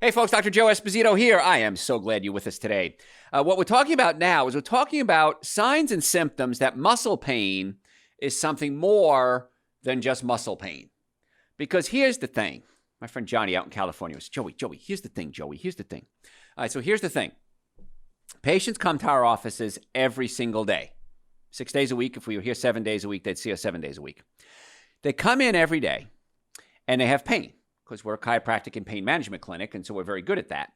Hey folks, Dr. Joe Esposito here. I am so glad you're with us today. What we're talking about now is we're talking about signs and symptoms that muscle pain is something more than just muscle pain. Because here's the thing. My friend Johnny out in California was, Joey, here's the thing, Joey, here's the thing. All right, so here's the thing. Patients come to our offices every single day. 6 days a week. If we were here 7 days a week, they'd see us 7 days a week. They come in every day and they have pain, because we're a chiropractic and pain management clinic, and so we're very good at that.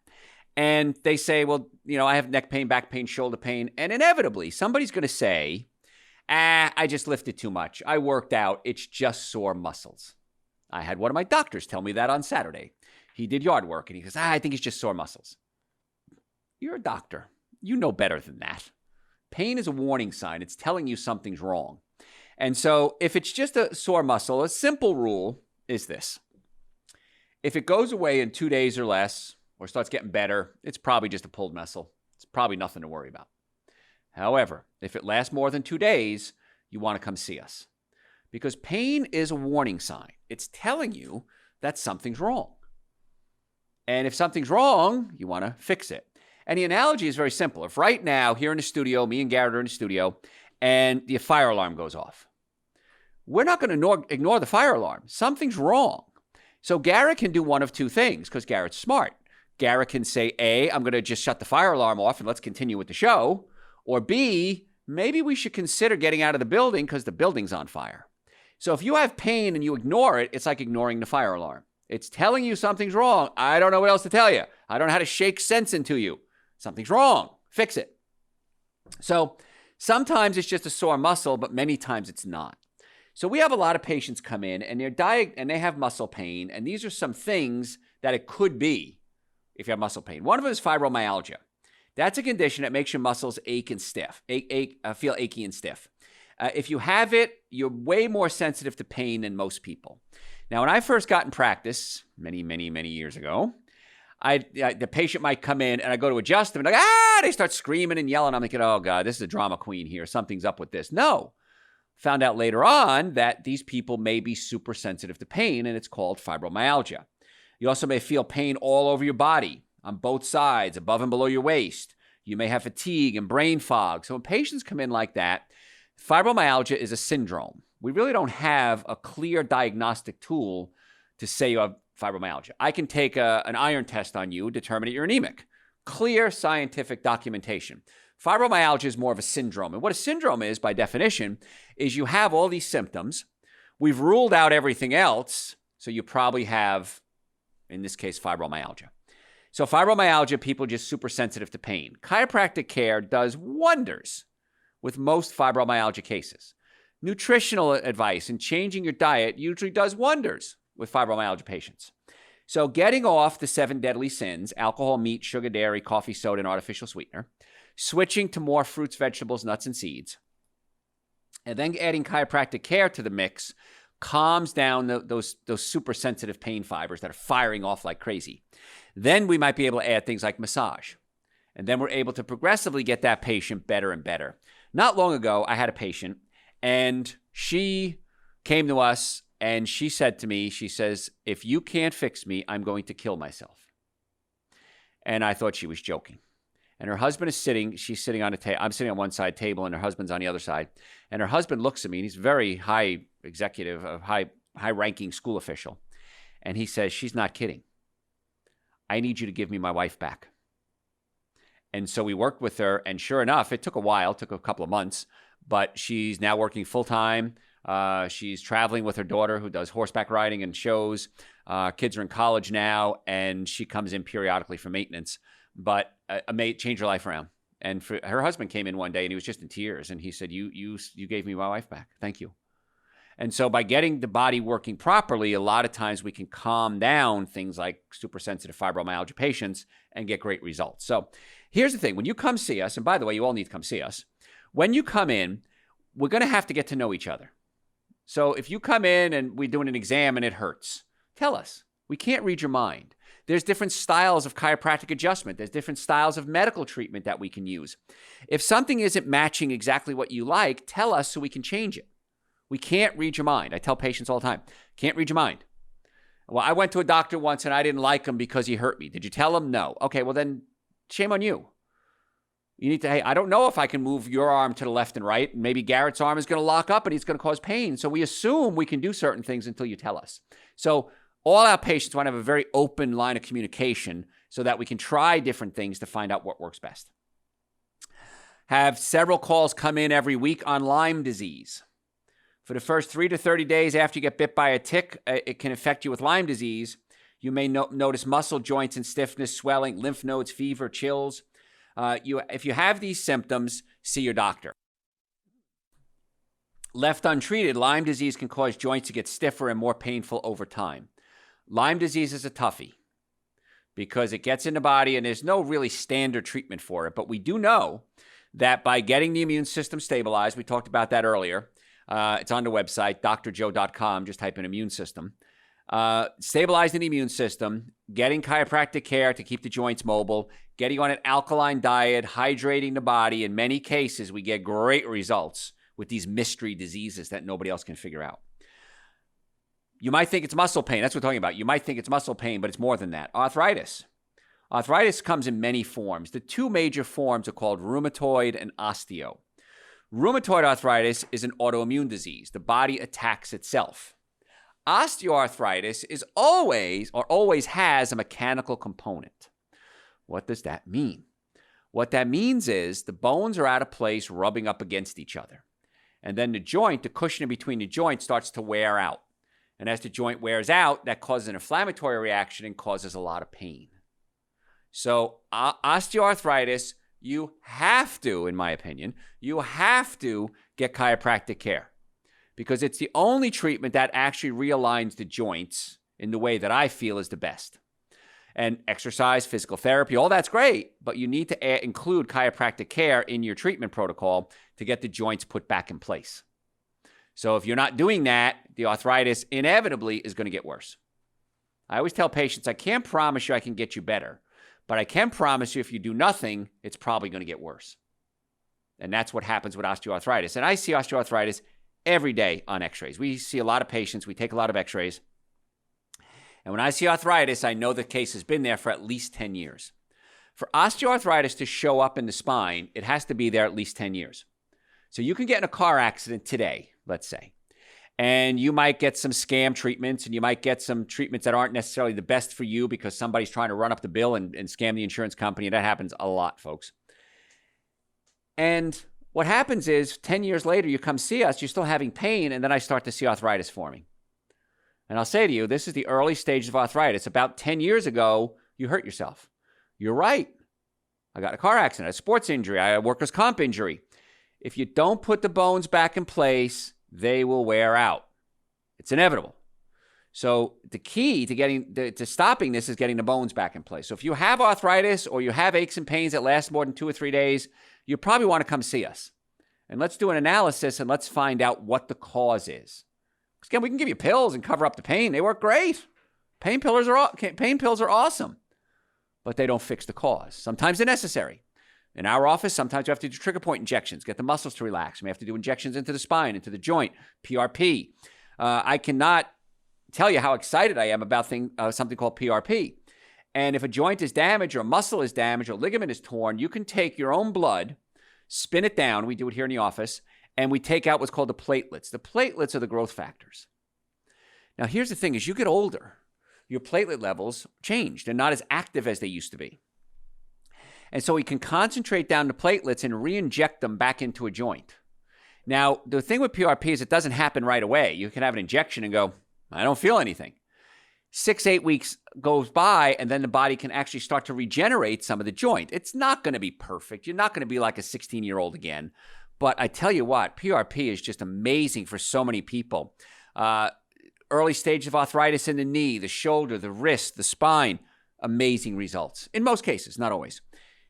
And they say, well, I have neck pain, back pain, shoulder pain, and inevitably somebody's going to say, I just lifted too much. I worked out. It's just sore muscles. I had one of my doctors tell me that on Saturday. He did yard work, and he says, I think it's just sore muscles. You're a doctor. You know better than that. Pain is a warning sign. It's telling you something's wrong. And so if it's just a sore muscle, a simple rule is this. If it goes away in 2 days or less, or starts getting better, it's probably just a pulled muscle. It's probably nothing to worry about. However, if it lasts more than 2 days, you want to come see us. Because pain is a warning sign. It's telling you that something's wrong. And if something's wrong, you want to fix it. And the analogy is very simple. If right now, here in the studio, me and Garrett are in the studio, and the fire alarm goes off, we're not going to ignore the fire alarm. Something's wrong. So Garrett can do one of two things, because Garrett's smart. Garrett can say, A, I'm going to just shut the fire alarm off and let's continue with the show. Or B, maybe we should consider getting out of the building because the building's on fire. So if you have pain and you ignore it, it's like ignoring the fire alarm. It's telling you something's wrong. I don't know what else to tell you. I don't know how to shake sense into you. Something's wrong. Fix it. So sometimes it's just a sore muscle, but many times it's not. So we have a lot of patients come in and they have muscle pain, and these are some things that it could be if you have muscle pain. One of them is fibromyalgia. That's a condition that makes your muscles ache and stiff, feel achy and stiff. If you have it, you're way more sensitive to pain than most people. Now, when I first got in practice many years ago, the patient might come in and I go to adjust them and they start screaming and yelling. I'm thinking, oh God, this is a drama queen here. Something's up with this. No. Found out later on that these people may be super sensitive to pain, and it's called fibromyalgia. You also may feel pain all over your body, on both sides, above and below your waist. You may have fatigue and brain fog. So when patients come in like that, fibromyalgia is a syndrome. We really don't have a clear diagnostic tool to say you have fibromyalgia. I can take an iron test on you, determine that you're anemic. Clear scientific documentation. Fibromyalgia is more of a syndrome. And what a syndrome is, by definition, is you have all these symptoms. We've ruled out everything else, so you probably have, in this case, fibromyalgia. So fibromyalgia, people are just super sensitive to pain. Chiropractic care does wonders with most fibromyalgia cases. Nutritional advice and changing your diet usually does wonders with fibromyalgia patients. So getting off the 7 deadly sins, alcohol, meat, sugar, dairy, coffee, soda, and artificial sweetener, switching to more fruits, vegetables, nuts, and seeds, and then adding chiropractic care to the mix calms down those super sensitive pain fibers that are firing off like crazy. Then we might be able to add things like massage. And then we're able to progressively get that patient better and better. Not long ago, I had a patient, and she came to us, and she said to me, she says, if you can't fix me, I'm going to kill myself. And I thought she was joking. And her husband is sitting, she's sitting on a table, I'm sitting on one side table, and her husband's on the other side. And her husband looks at me, and he's a very high executive, a high-ranking school official. And he says, she's not kidding. I need you to give me my wife back. And so we worked with her, and sure enough, it took a while, it took a couple of months, but she's now working full-time. She's traveling with her daughter who does horseback riding and shows. Kids are in college now, and she comes in periodically for maintenance. But changed her life around. And her husband came in one day, and he was just in tears, and he said, you gave me my wife back. Thank you. And so by getting the body working properly, a lot of times we can calm down things like super sensitive fibromyalgia patients and get great results. So here's the thing. When you come see us, and by the way, you all need to come see us. When you come in, we're going to have to get to know each other. So if you come in and we're doing an exam and it hurts, tell us. We can't read your mind. There's different styles of chiropractic adjustment. There's different styles of medical treatment that we can use. If something isn't matching exactly what you like, tell us so we can change it. We can't read your mind. I tell patients all the time, can't read your mind. Well, I went to a doctor once and I didn't like him because he hurt me. Did you tell him? No. Okay, well then shame on you. You need to, hey, I don't know if I can move your arm to the left and right. Maybe Garrett's arm is going to lock up and he's going to cause pain. So we assume we can do certain things until you tell us. So all our patients want to have a very open line of communication so that we can try different things to find out what works best. Have several calls come in every week on Lyme disease. For the first 3 to 30 days after you get bit by a tick, it can affect you with Lyme disease. You may notice muscle joints and stiffness, swelling, lymph nodes, fever, chills. If you have these symptoms, see your doctor. Left untreated, Lyme disease can cause joints to get stiffer and more painful over time. Lyme disease is a toughie because it gets in the body and there's no really standard treatment for it. But we do know that by getting the immune system stabilized, we talked about that earlier. It's on the website, drjoe.com. Just type in immune system. Stabilizing the immune system, getting chiropractic care to keep the joints mobile, getting on an alkaline diet, hydrating the body. In many cases, we get great results with these mystery diseases that nobody else can figure out. You might think it's muscle pain. That's what we're talking about. You might think it's muscle pain, but it's more than that. Arthritis. Arthritis comes in many forms. The two major forms are called rheumatoid and osteo. Rheumatoid arthritis is an autoimmune disease. The body attacks itself. Osteoarthritis is always has a mechanical component. What does that mean? What that means is the bones are out of place rubbing up against each other. And then the cushion in between the joints starts to wear out. And as the joint wears out, that causes an inflammatory reaction and causes a lot of pain. So osteoarthritis, you have to, in my opinion, you have to get chiropractic care because it's the only treatment that actually realigns the joints in the way that I feel is the best. And exercise, physical therapy, all that's great, but you need to include chiropractic care in your treatment protocol to get the joints put back in place. So if you're not doing that, the arthritis inevitably is going to get worse. I always tell patients, I can't promise you I can get you better, but I can promise you if you do nothing, it's probably going to get worse. And that's what happens with osteoarthritis. And I see osteoarthritis every day on x-rays. We see a lot of patients. We take a lot of x-rays. And when I see arthritis, I know the case has been there for at least 10 years. For osteoarthritis to show up in the spine, it has to be there at least 10 years. So you can get in a car accident today, let's say, and you might get some scam treatments and you might get some treatments that aren't necessarily the best for you because somebody's trying to run up the bill and scam the insurance company. That happens a lot, folks. And what happens is 10 years later, you come see us, you're still having pain, and then I start to see arthritis forming. And I'll say to you, this is the early stages of arthritis. About 10 years ago, you hurt yourself. You're right. I got in a car accident, a sports injury, I had a workers' comp injury. If you don't put the bones back in place, they will wear out. It's inevitable. So the key to stopping this is getting the bones back in place. So if you have arthritis or you have aches and pains that last more than 2 or 3 days, you probably want to come see us. And let's do an analysis and let's find out what the cause is. Because again, we can give you pills and cover up the pain. They work great. Pain pills are awesome, but they don't fix the cause. Sometimes they're necessary. In our office, sometimes you have to do trigger point injections, get the muscles to relax. We have to do injections into the spine, into the joint, PRP. I cannot tell you how excited I am about something called PRP. And if a joint is damaged or a muscle is damaged or ligament is torn, you can take your own blood, spin it down. We do it here in the office. And we take out what's called the platelets. The platelets are the growth factors. Now, here's the thing. As you get older, your platelet levels change. They're not as active as they used to be. And so we can concentrate down the platelets and re-inject them back into a joint. Now, the thing with PRP is it doesn't happen right away. You can have an injection and go, I don't feel anything. 6-8 weeks goes by, and then the body can actually start to regenerate some of the joint. It's not going to be perfect. You're not going to be like a 16-year-old again. But I tell you what, PRP is just amazing for so many people. Early stages of arthritis in the knee, the shoulder, the wrist, the spine, amazing results. In most cases, not always.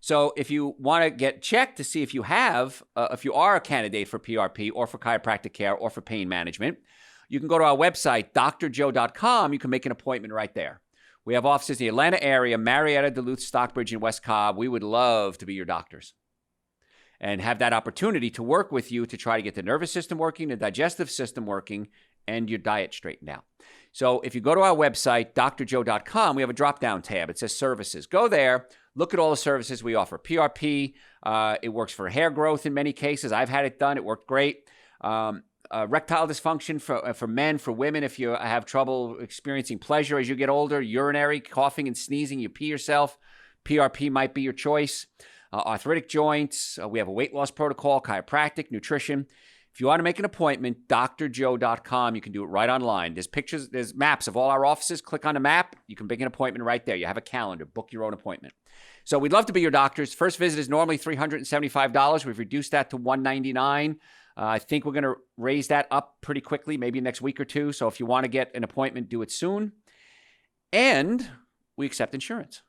So if you want to get checked to see if you are a candidate for PRP or for chiropractic care or for pain management, you can go to our website, drjoe.com. You can make an appointment right there. We have offices in the Atlanta area, Marietta, Duluth, Stockbridge, and West Cobb. We would love to be your doctors and have that opportunity to work with you to try to get the nervous system working, the digestive system working, and your diet straightened out. So if you go to our website, drjoe.com, we have a drop-down tab. It says services. Go there, look at all the services we offer. PRP, it works for hair growth in many cases. I've had it done. It worked great. Erectile dysfunction for men, for women, if you have trouble experiencing pleasure as you get older, urinary, coughing and sneezing, you pee yourself, PRP might be your choice. Arthritic joints, we have a weight loss protocol, chiropractic, nutrition. If you want to make an appointment, drjoe.com, you can do it right online. There's pictures, there's maps of all our offices. Click on the map. You can make an appointment right there. You have a calendar. Book your own appointment. So we'd love to be your doctors. First visit is normally $375. We've reduced that to $199. I think we're going to raise that up pretty quickly, maybe next week or two. So if you want to get an appointment, do it soon. And we accept insurance.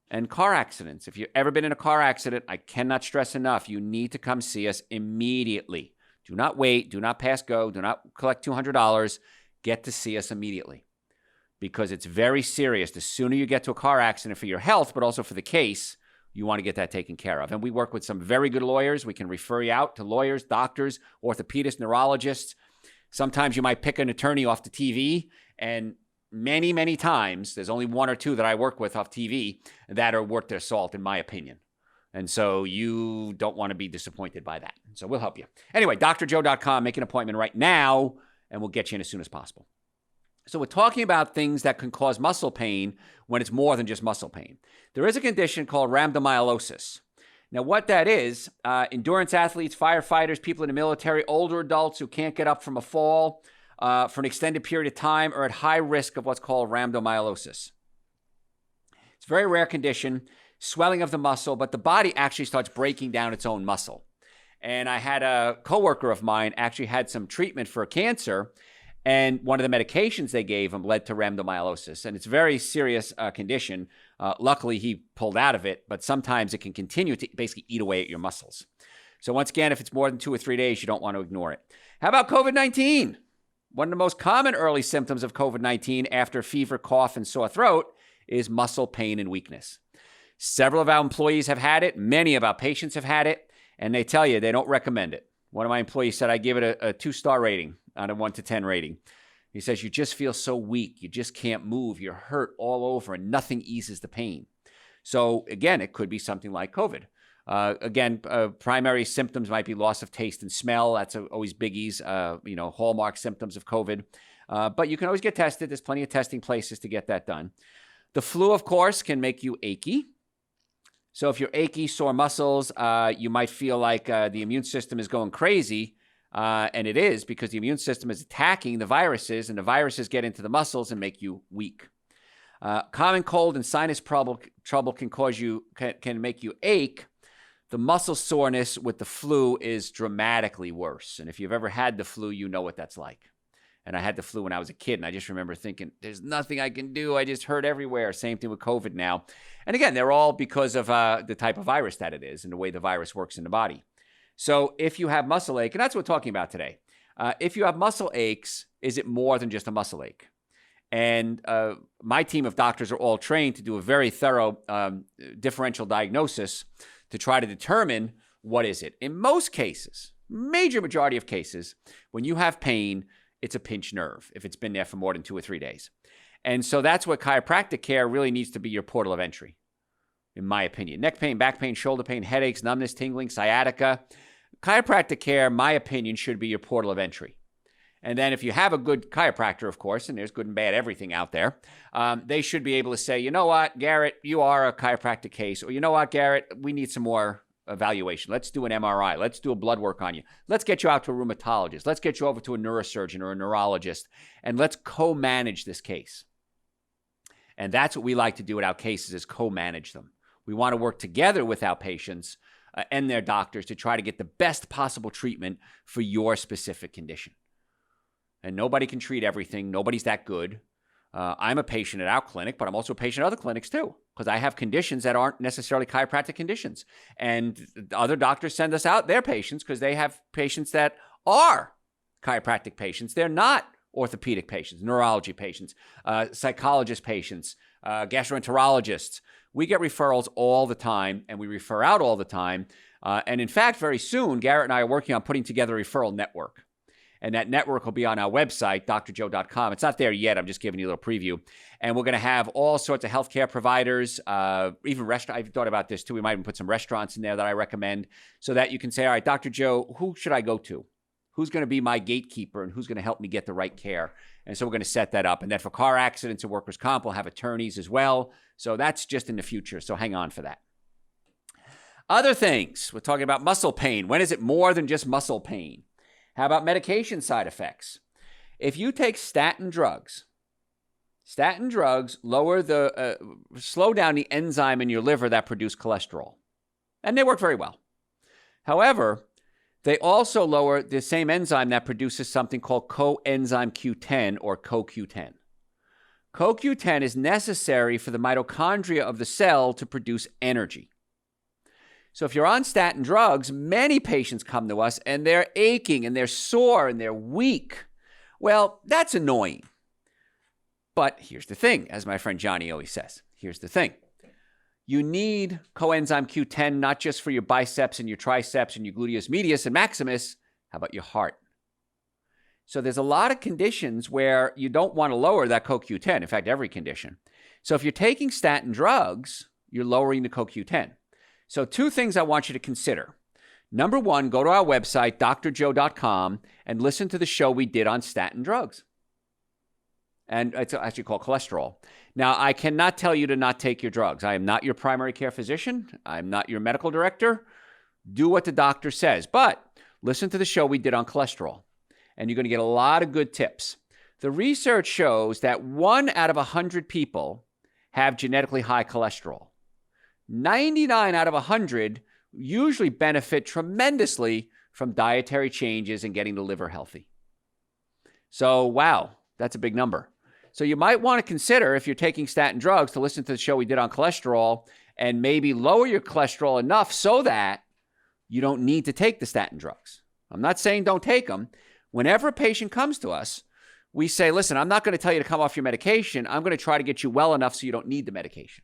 And car accidents. If you've ever been in a car accident, I cannot stress enough, you need to come see us immediately. Do not wait. Do not pass go. Do not collect $200. Get to see us immediately because it's very serious. The sooner you get to a car accident for your health, but also for the case, you want to get that taken care of. And we work with some very good lawyers. We can refer you out to lawyers, doctors, orthopedists, neurologists. Sometimes you might pick an attorney off the TV, and many, many times, there's only one or two that I work with off TV that are worth their salt, in my opinion. And so you don't want to be disappointed by that. So we'll help you. Anyway, drjoe.com, make an appointment right now, and we'll get you in as soon as possible. So we're talking about things that can cause muscle pain when it's more than just muscle pain. There is a condition called rhabdomyolysis. Now, what that is, endurance athletes, firefighters, people in the military, older adults who can't get up from a fall for an extended period of time are at high risk of what's called rhabdomyolysis. It's a very rare condition, swelling of the muscle, but the body actually starts breaking down its own muscle. And I had a coworker of mine actually had some treatment for cancer, and one of the medications they gave him led to rhabdomyolysis. And it's a very serious condition. Luckily, he pulled out of it, but sometimes it can continue to basically eat away at your muscles. So once again, if it's more than 2 or 3 days, you don't want to ignore it. How about COVID-19? One of the most common early symptoms of COVID-19 after fever, cough, and sore throat is muscle pain and weakness. Several of our employees have had it. Many of our patients have had it, and they tell you they don't recommend it. One of my employees said, I give it a 2-star rating on a 1 to 10 rating. He says, you just feel so weak. You just can't move. You're hurt all over, and nothing eases the pain. So again, it could be something like COVID. Primary symptoms might be loss of taste and smell. That's always biggies, hallmark symptoms of COVID. But you can always get tested. There's plenty of testing places to get that done. The flu, of course, can make you achy. So if you're achy, sore muscles, you might feel like the immune system is going crazy. And it is because the immune system is attacking the viruses, and the viruses get into the muscles and make you weak. Common cold and sinus trouble can make you ache. The muscle soreness with the flu is dramatically worse. And if you've ever had the flu, you know what that's like. And I had the flu when I was a kid, and I just remember thinking, there's nothing I can do. I just hurt everywhere. Same thing with COVID now. And again, they're all because of the type of virus that it is and the way the virus works in the body. So if you have muscle ache, and that's what we're talking about today, if you have muscle aches, is it more than just a muscle ache? And my team of doctors are all trained to do a very thorough differential diagnosis to try to determine what is it. In most cases, major majority of cases, when you have pain, it's a pinched nerve if it's been there for more than 2 or 3 days. And so that's what chiropractic care really needs to be your portal of entry, in my opinion. Neck pain, back pain, shoulder pain, headaches, numbness, tingling, sciatica. Chiropractic care, my opinion, should be your portal of entry. And then if you have a good chiropractor, of course, and there's good and bad everything out there, they should be able to say, you know what, Garrett, you are a chiropractic case. Or you know what, Garrett, we need some more evaluation. Let's do an MRI. Let's do a blood work on you. Let's get you out to a rheumatologist. Let's get you over to a neurosurgeon or a neurologist, and let's co-manage this case. And that's what we like to do at our cases, is co-manage them. We want to work together with our patients and their doctors to try to get the best possible treatment for your specific condition. And nobody can treat everything. Nobody's that good. I'm a patient at our clinic, but I'm also a patient at other clinics too, because I have conditions that aren't necessarily chiropractic conditions. And other doctors send us out their patients because they have patients that are chiropractic patients. They're not orthopedic patients, neurology patients, psychologist patients, gastroenterologists. We get referrals all the time, and we refer out all the time. And in fact, very soon, Garrett and I are working on putting together a referral network. And that network will be on our website, drjoe.com. It's not there yet. I'm just giving you a little preview. And we're going to have all sorts of healthcare providers, even restaurants. I've thought about this too. We might even put some restaurants in there that I recommend so that you can say, all right, Dr. Joe, who should I go to? Who's going to be my gatekeeper and who's going to help me get the right care? And so we're going to set that up. And then for car accidents and workers' comp, we'll have attorneys as well. So that's just in the future. So hang on for that. Other things, we're talking about muscle pain. When is it more than just muscle pain? How about medication side effects? If you take statin drugs lower slow down the enzyme in your liver that produce cholesterol. And they work very well. However, they also lower the same enzyme that produces something called coenzyme Q10 or CoQ10. CoQ10 is necessary for the mitochondria of the cell to produce energy. So if you're on statin drugs, many patients come to us and they're aching and they're sore and they're weak. Well, that's annoying. But here's the thing, as my friend Johnny always says, here's the thing. You need coenzyme Q10 not just for your biceps and your triceps and your gluteus medius and maximus. How about your heart? So there's a lot of conditions where you don't want to lower that CoQ10. In fact, every condition. So if you're taking statin drugs, you're lowering the CoQ10. So two things I want you to consider. Number one, go to our website, drjoe.com, and listen to the show we did on statin drugs. And it's actually called cholesterol. Now, I cannot tell you to not take your drugs. I am not your primary care physician. I'm not your medical director. Do what the doctor says. But listen to the show we did on cholesterol, and you're going to get a lot of good tips. The research shows that 1 out of 100 people have genetically high cholesterol. 99 out of 100 usually benefit tremendously from dietary changes and getting the liver healthy. So, wow, that's a big number. So you might want to consider, if you're taking statin drugs, to listen to the show we did on cholesterol and maybe lower your cholesterol enough so that you don't need to take the statin drugs. I'm not saying don't take them. Whenever a patient comes to us, we say, listen, I'm not going to tell you to come off your medication. I'm going to try to get you well enough so you don't need the medication.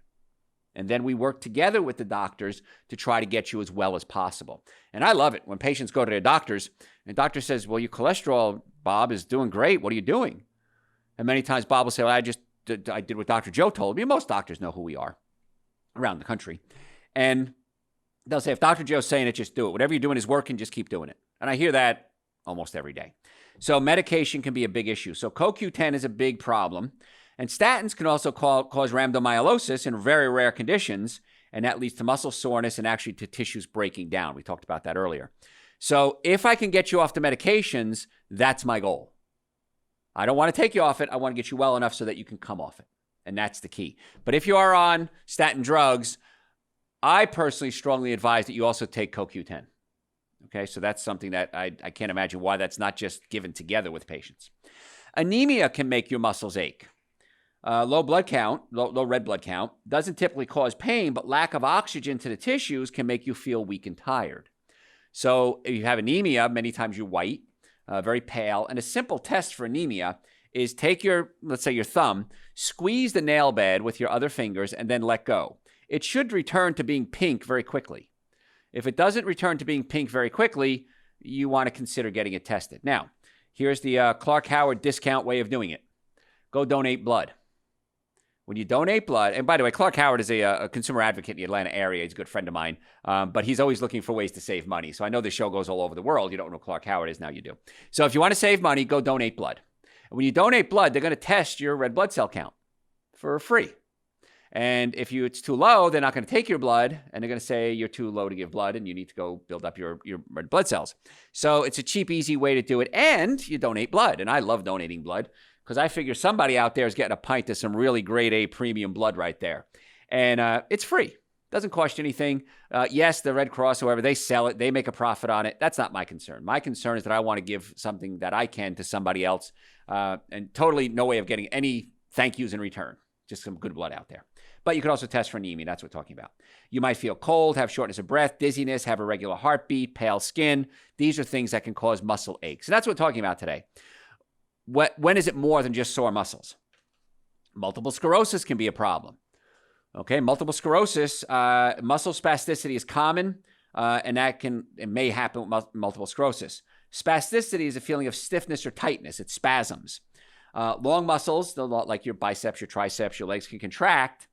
And then we work together with the doctors to try to get you as well as possible. And I love it when patients go to their doctors and the doctor says, well, your cholesterol, Bob, is doing great. What are you doing? And many times Bob will say, well, I did what Dr. Joe told me. Most doctors know who we are around the country. And they'll say, if Dr. Joe's saying it, just do it. Whatever you're doing is working, just keep doing it. And I hear that almost every day. So medication can be a big issue. So CoQ10 is a big problem. And statins can also cause rhabdomyolysis in very rare conditions, and that leads to muscle soreness and actually to tissues breaking down. We talked about that earlier. So if I can get you off the medications, that's my goal. I don't want to take you off it. I want to get you well enough so that you can come off it. And that's the key. But if you are on statin drugs, I personally strongly advise that you also take CoQ10. Okay, so that's something that I can't imagine why that's not just given together with patients. Anemia can make your muscles ache. Low blood count, low red blood count, doesn't typically cause pain, but lack of oxygen to the tissues can make you feel weak and tired. So if you have anemia, many times you're white, very pale. And a simple test for anemia is take let's say your thumb, squeeze the nail bed with your other fingers, and then let go. It should return to being pink very quickly. If it doesn't return to being pink very quickly, you want to consider getting it tested. Now, here's the Clark Howard discount way of doing it. Go donate blood. When you donate blood, and by the way, Clark Howard is a consumer advocate in the Atlanta area. He's a good friend of mine, but he's always looking for ways to save money. So I know this show goes all over the world. You don't know who Clark Howard is, now you do. So if you want to save money, go donate blood. And when you donate blood, they're going to test your red blood cell count for free. And if it's too low, they're not going to take your blood, and they're going to say you're too low to give blood, and you need to go build up your red blood cells. So it's a cheap, easy way to do it, and you donate blood. And I love donating blood, because I figure somebody out there is getting a pint of some really grade A premium blood right there. And it's free. Doesn't cost you anything. Yes, the Red Cross, whoever, they sell it. They make a profit on it. That's not my concern. My concern is that I want to give something that I can to somebody else, and totally no way of getting any thank yous in return. Just some good blood out there. But you can also test for anemia. That's what we're talking about. You might feel cold, have shortness of breath, dizziness, have irregular heartbeat, pale skin. These are things that can cause muscle aches. So that's what we're talking about today. When is it more than just sore muscles? Multiple sclerosis can be a problem. Okay, multiple sclerosis, muscle spasticity is common, and it may happen with multiple sclerosis. Spasticity is a feeling of stiffness or tightness. It's spasms. Long muscles, like your biceps, your triceps, your legs can contract,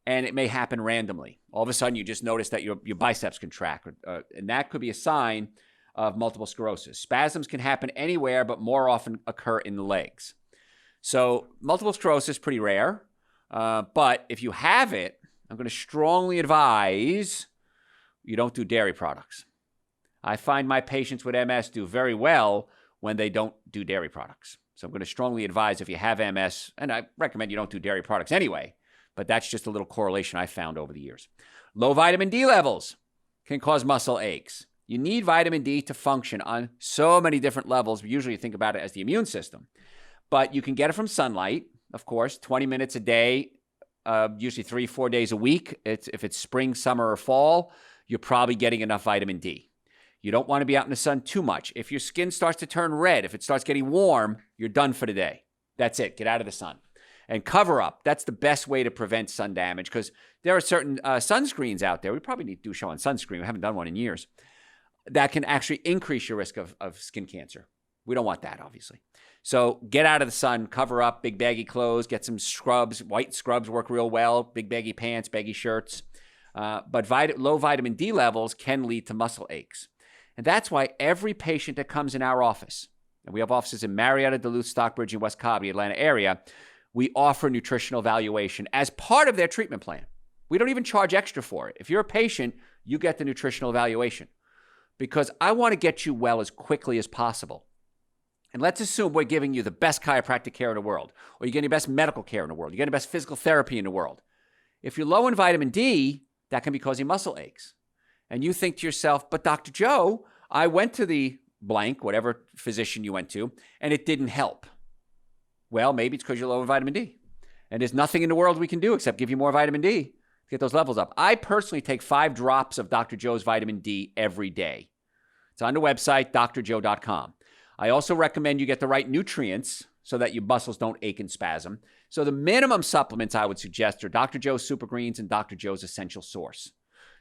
and it may happen randomly. All of a sudden, you just notice that your biceps contract, and that could be a sign of multiple sclerosis. Spasms can happen anywhere, but more often occur in the legs. So multiple sclerosis is pretty rare, but if you have it, I'm going to strongly advise you don't do dairy products. I find my patients with MS do very well when they don't do dairy products. So I'm going to strongly advise if you have MS, and I recommend you don't do dairy products anyway, but that's just a little correlation I found over the years. Low vitamin D levels can cause muscle aches. You need vitamin D to function on so many different levels. We usually think about it as the immune system, but you can get it from sunlight, of course, 20 minutes a day, usually 3-4 days a week. If it's spring, summer, or fall, you're probably getting enough vitamin D. You don't want to be out in the sun too much. If your skin starts to turn red, if it starts getting warm, you're done for the day. That's it. Get out of the sun. And cover up. That's the best way to prevent sun damage, because there are certain sunscreens out there. We probably need to do a show on sunscreen. We haven't done one in years. That can actually increase your risk of skin cancer. We don't want that, obviously. So get out of the sun, cover up, big baggy clothes, get some scrubs. White scrubs work real well. Big baggy pants, baggy shirts. But low vitamin D levels can lead to muscle aches. And that's why every patient that comes in our office, and we have offices in Marietta, Duluth, Stockbridge, and West Cobb, the Atlanta area, we offer nutritional evaluation as part of their treatment plan. We don't even charge extra for it. If you're a patient, you get the nutritional evaluation, because I want to get you well as quickly as possible. And let's assume we're giving you the best chiropractic care in the world, or you're getting the best medical care in the world, you're getting the best physical therapy in the world. If you're low in vitamin D, that can be causing muscle aches. And you think to yourself, but Dr. Joe, I went to the blank, whatever physician you went to, and it didn't help. Well, maybe it's because you're low in vitamin D. And there's nothing in the world we can do except give you more vitamin D to get those levels up. I personally take 5 drops of Dr. Joe's vitamin D every day. It's on the website, drjoe.com. I also recommend you get the right nutrients so that your muscles don't ache and spasm. So the minimum supplements I would suggest are Dr. Joe's Super Greens and Dr. Joe's Essential Source.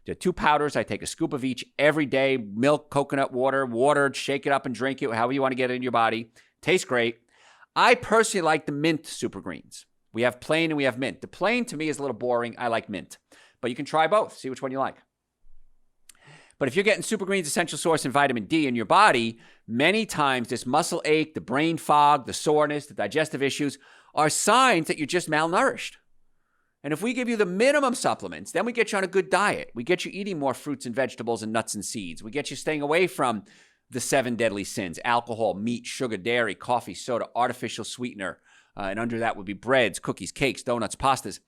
There are 2 powders. I take a scoop of each every day. Milk, coconut water, shake it up and drink it, however you want to get it in your body. Tastes great. I personally like the mint Super Greens. We have plain and we have mint. The plain to me is a little boring. I like mint. But you can try both. See which one you like. But if you're getting Super Greens, Essential Source, and vitamin D in your body, many times this muscle ache, the brain fog, the soreness, the digestive issues are signs that you're just malnourished. And if we give you the minimum supplements, then we get you on a good diet. We get you eating more fruits and vegetables and nuts and seeds. We get you staying away from the 7 deadly sins: alcohol, meat, sugar, dairy, coffee, soda, artificial sweetener. And under that would be breads, cookies, cakes, donuts, pastas.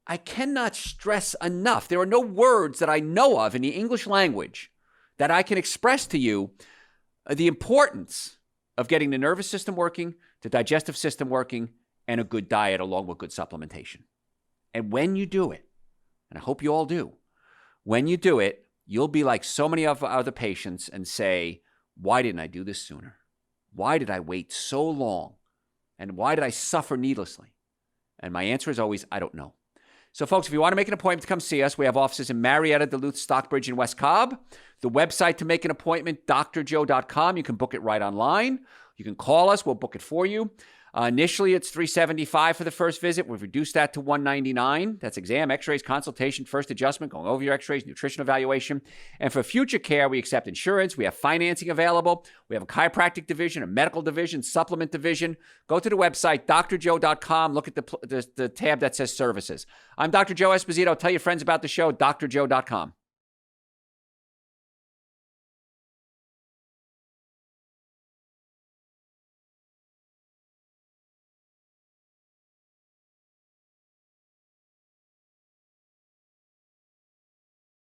I cannot stress enough. There are no words that I know of in the English language that I can express to you the importance of getting the nervous system working, the digestive system working, and a good diet along with good supplementation. And when you do it, and I hope you all do, when you do it, you'll be like so many of our other patients and say, why didn't I do this sooner? Why did I wait so long? And why did I suffer needlessly? And my answer is always, I don't know. So folks, if you want to make an appointment to come see us, we have offices in Marietta, Duluth, Stockbridge, and West Cobb. The website to make an appointment, drjoe.com. You can book it right online. You can call us. We'll book it for you. Initially, it's $375 for the first visit. We've reduced that to $199. That's exam, x-rays, consultation, first adjustment, going over your x-rays, nutrition evaluation. And for future care, we accept insurance. We have financing available. We have a chiropractic division, a medical division, supplement division. Go to the website, drjoe.com. Look at the tab that says services. I'm Dr. Joe Esposito. Tell your friends about the show, drjoe.com.